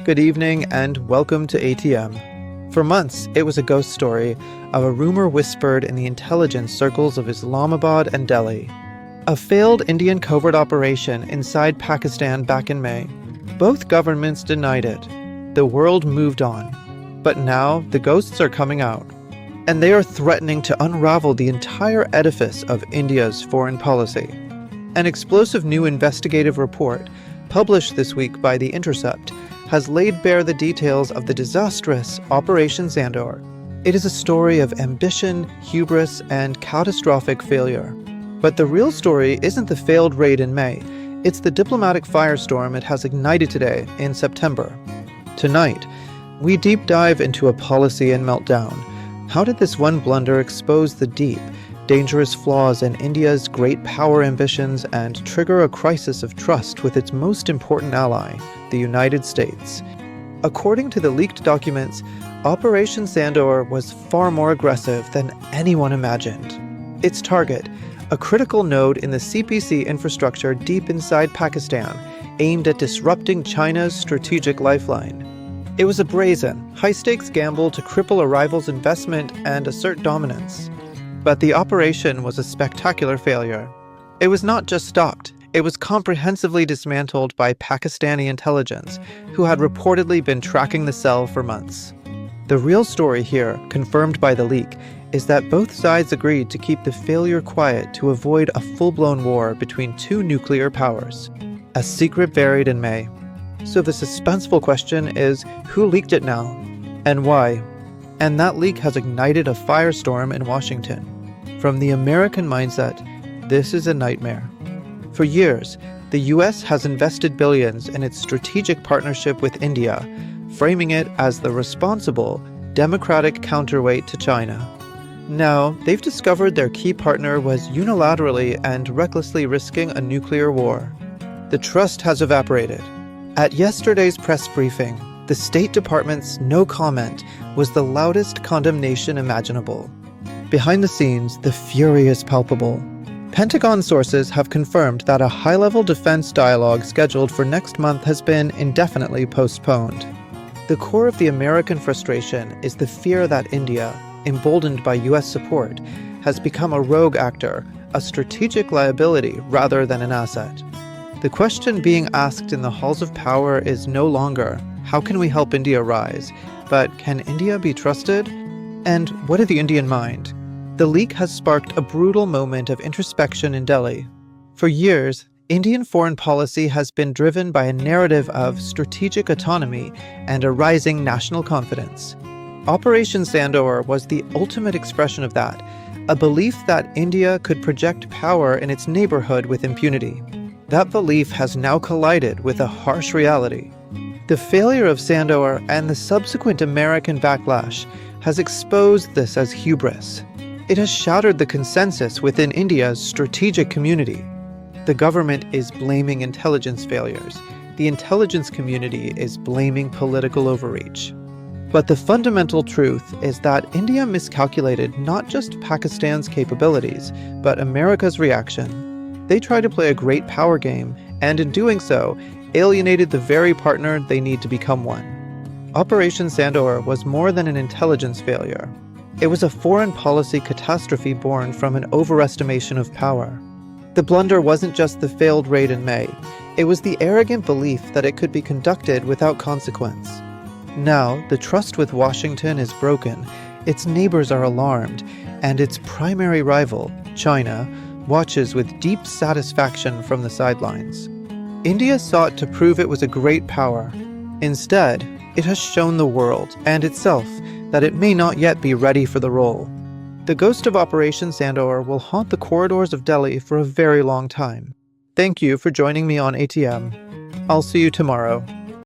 Good evening and welcome to ATM. For months, it was a ghost story of a rumor whispered in the intelligence circles of Islamabad and Delhi. A failed Indian covert operation inside Pakistan back in May. Both governments denied it. The world moved on. But now, the ghosts are coming out. And they are threatening to unravel the entire edifice of India's foreign policy. An explosive new investigative report, published this week by The Intercept, has laid bare the details of the disastrous Operation Sindoor. It is a story of ambition, hubris, and catastrophic failure. But the real story isn't the failed raid in May, it's the diplomatic firestorm it has ignited today in September. Tonight, we deep dive into a policy and meltdown. How did this one blunder expose the deep, dangerous flaws in India's great power ambitions and trigger a crisis of trust with its most important ally, the United States? According to the leaked documents, Operation Sindoor was far more aggressive than anyone imagined. Its target, a critical node in the CPC infrastructure deep inside Pakistan, aimed at disrupting China's strategic lifeline. It was a brazen, high-stakes gamble to cripple a rival's investment and assert dominance. But the operation was a spectacular failure. It was not just stopped, it was comprehensively dismantled by Pakistani intelligence, who had reportedly been tracking the cell for months. The real story here, confirmed by the leak, is that both sides agreed to keep the failure quiet to avoid a full-blown war between two nuclear powers. A secret buried in May. So the suspenseful question is, who leaked it now? And why? And that leak has ignited a firestorm in Washington. From the American mindset, this is a nightmare. For years, the US has invested billions in its strategic partnership with India, framing it as the responsible, democratic counterweight to China. Now, they've discovered their key partner was unilaterally and recklessly risking a nuclear war. The trust has evaporated. At yesterday's press briefing, the State Department's no comment was the loudest condemnation imaginable. Behind the scenes, the fury is palpable. Pentagon sources have confirmed that a high-level defense dialogue scheduled for next month has been indefinitely postponed. The core of the American frustration is the fear that India, emboldened by US support, has become a rogue actor, a strategic liability rather than an asset. The question being asked in the halls of power is no longer, how can we help India rise? But can India be trusted? And what of the Indian mind? The leak has sparked a brutal moment of introspection in Delhi. For years, Indian foreign policy has been driven by a narrative of strategic autonomy and a rising national confidence. Operation Sindoor was the ultimate expression of that, a belief that India could project power in its neighborhood with impunity. That belief has now collided with a harsh reality. The failure of Sindoor and the subsequent American backlash has exposed this as hubris. It has shattered the consensus within India's strategic community. The government is blaming intelligence failures. The intelligence community is blaming political overreach. But the fundamental truth is that India miscalculated not just Pakistan's capabilities, but America's reaction. They tried to play a great power game, and in doing so, alienated the very partner they need to become one. Operation Sindoor was more than an intelligence failure. It was a foreign policy catastrophe born from an overestimation of power. The blunder wasn't just the failed raid in May. It was the arrogant belief that it could be conducted without consequence. Now, the trust with Washington is broken, its neighbors are alarmed, and its primary rival, China, watches with deep satisfaction from the sidelines. India sought to prove it was a great power. Instead, it has shown the world, and itself, that it may not yet be ready for the role. The ghost of Operation Sindoor will haunt the corridors of Delhi for a very long time. Thank you for joining me on ATM. I'll see you tomorrow.